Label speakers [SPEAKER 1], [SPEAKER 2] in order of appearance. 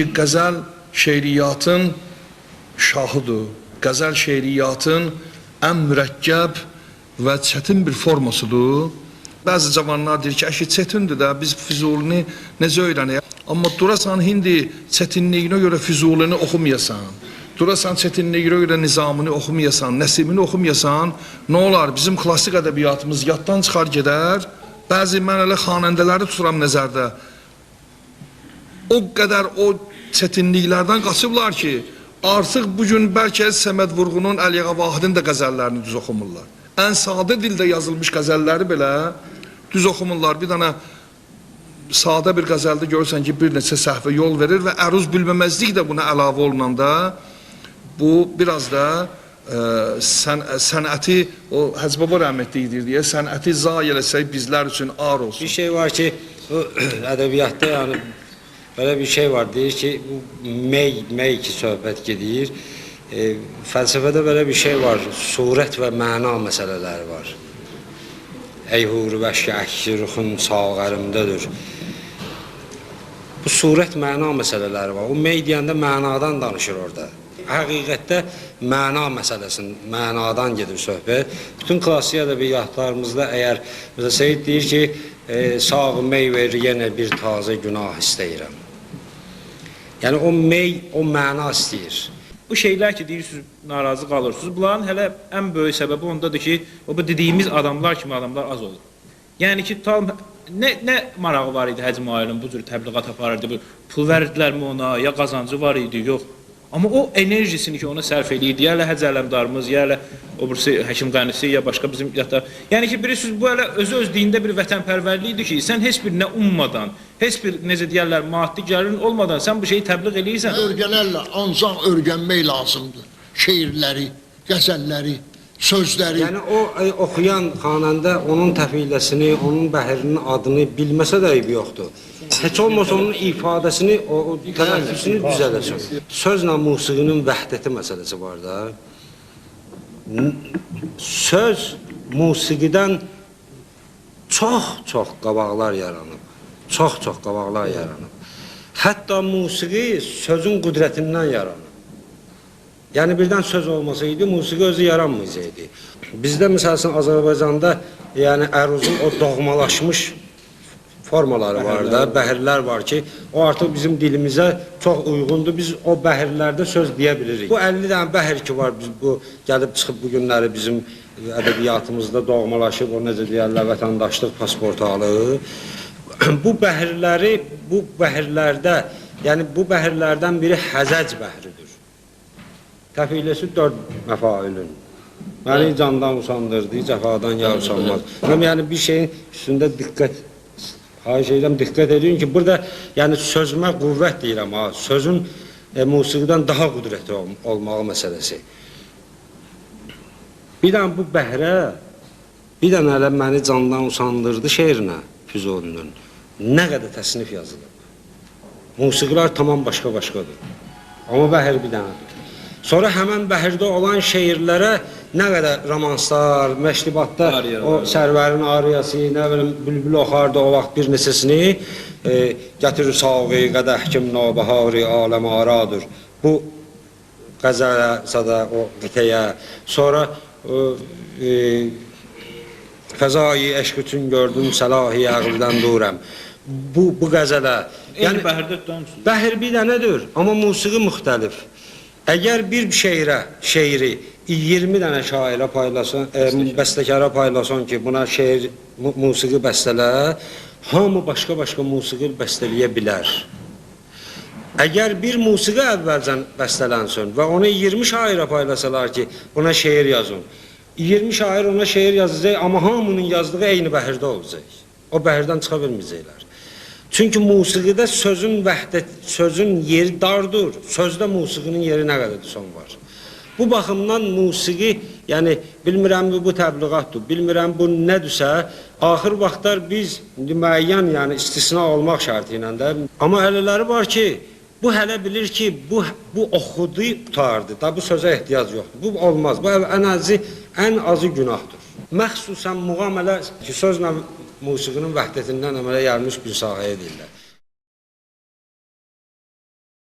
[SPEAKER 1] Qəzəl şeiriyyatın şahıdır. Qəzəl şeiriyyatın ən mürəkkəb və çətin bir formasıdır. Bəzi cavanlar deyir ki, əşi çətindir də, biz Füzulini necə öyrənəyək? Amma durasan, hindi çətinliyinə görə Füzulini oxumayasan, durasan çətinliyinə görə Nizamini oxumayasan, Nəsimini oxumayasan, nə olar? Bizim klassik ədəbiyyatımız yaddan çıxar gedər. Bəzi mən elə xanəndələri tuturam nəzərdə. O qədər o çətinliklərdən qaçıblar ki, artıq bugün bəlkə Səməd Vurğunun, Əliağa Vahidin də qəzəllərini düz oxumurlar. Ən sadə dildə yazılmış qəzəlləri belə düz oxumurlar. Bir dənə sadə bir qəzəldə görürsən ki, bir neçə səhvə yol verir və əruz bilməməzlik də buna əlavə olunanda bu biraz da sənəti, o Hacı Baba rəhmətli deyir deyə, sənəti zayi eləsək bizlər üçün ar olsun.
[SPEAKER 2] Bir şey var ki, ədəbiyyatda yəni belə bir şey var, deyir ki, mey ki söhbət gedir. Fəlsəfədə belə bir şey var, surət və məna məsələləri var. Ey huru vəşki əksi ruxun sağərimdədir. Bu surət məna məsələləri var. O mey deyəndə mənadan danışır orada. Həqiqətdə məna məsələsinin, mənadan gedir söhbət. Bütün klassik ədəbiyyatlarımızda əgər, məsələn, Seyid deyir ki, sağ mey ver, yenə bir tazə günah istəyirəm. Yəni o mey, o məna istəyir.
[SPEAKER 3] Bu şeylər ki, deyirsiniz, narazı qalırsınız, bunların hələ ən böyük səbəbi ondadır ki, o bu dediyimiz adamlar kimi adamlar az olur. Yəni ki, nə marağı var idi Həcmi Ailin bu cür təbliğat aparırdı, pul verdilərmi ona, ya qazancı var idi, yox. Amma o enerjisini ki, ona sərf edirdi, ya elə Həcə Ələmdarımız, ya elə Həkim Qənisi, ya başqa bizim yatlar. Yəni ki, bilirsiniz, bu elə öz-özlüyündə bir vətənpərvərlikdir ki, sən heç bir nə ummadan, heç bir, necə deyərlər, maddi gəlirin olmadan sən bu şeyi təbliğ eləyirsən.
[SPEAKER 4] Örgənərlə ancaq örgənmək lazımdır. Şeirləri, qəzəlləri, sözləri.
[SPEAKER 2] Yəni o oxuyan xanəndə onun təfiləsini, onun bəhrinin adını bilməsə də eybi yoxdur. Heç olmasa onun ifadəsini, o tələffüsünü düzələsin. Sözlə musiqinin vəhdəti məsələsi var da. Söz musiqidən çox qabaqlar yaranıb. Çox qabaqlar yaranıb. Hətta musiqi sözün qüdrətindən yaranıb. Yəni birdən söz olmasaydı, musiqi özü yaranmayacaqdı. Bizdə məsələn Azərbaycanda yəni əruzun o doğmalaşmış formaları var da, bəhirlər var ki, o artıq bizim dilimizə çox uyğundur. Biz o bəhirlərdə söz deyə bilirik. Bu 50 dənə bəhir ki var, biz bu gəlib çıxıb bu günləri bizim ədəbiyyatımızda doğmalaşıb, o necə deyərlər, vətəndaşlıq pasportu alır. Bu bəhirlərdə, yəni bu bəhirlərdən biri Həzəc bəhridir. Təfiləsi 4 məfailün. Məni candan usandırdı, cəfadan yar usanmaz. Yəni bir şeyin üstündə xahiş edirəm, diqqət edin ki, burada yəni sözümə qüvvət deyirəm, sözün musiqidən daha qüdrətli olmağı məsələsi. Bir dənə bu bəhrə, bir dənə elə məni candan usandırdı şeirinə Füzulinin. Nə qədər təsnif yazılıb. Musiqilər tamam başqa-başqadır. Amma bəhir bir dənədir. Sonra həmən bəhirdə olan şeirlərə nə qədər romanslar, məşribatda o Sərvərin ariyası, nə bilim, bülbül oxardı o vaxt bir neçəsini gətirir sağı, qədəhkim nabəhari aləm aradır. Bu qəzələ, sada o qitəyə, sonra fəzai eşq üçün gördüm, səlahi əqldən durəm. Bu qəzələ.
[SPEAKER 3] Yəni bəhir bir dənədir, amma musiqi müxtəlif. Əgər bir şeiri 20 dənə şairə paylasan, bəstəkara paylasan ki, buna şeir, musiqi bəstələ, hamı başqa-başqa musiqi bəstələyə bilər. Əgər bir musiqi əvvəlcən bəstələnsin və onu 20 şairə paylasalar ki, buna şeir yazın, 20 şair ona şeir yazacaq, amma hamının yazdığı eyni bəhirdə olacaq. O bəhirdən çıxa bilməyəcəklər. Çünki musiqidə sözün yeri dardır, sözdə musiqinin yeri nə qədərdir son var. Bu baxımdan musiqi, yəni bilmirəm bu təbliğatdır, bilmirəm bu nədirsə, axır vaxtlar biz müəyyən, yəni istisna olmaq şərti ilə də, amma elələri var ki, bu hələ bilir ki, bu oxudu tutardı, da bu sözə ehtiyac yoxdur, bu olmaz, bu ən azı günahdır. Məxsusən muğam elə ki, sözlə musiqinin vəhdətindən əmələ gəlmiş bir sahəyə deyirlər.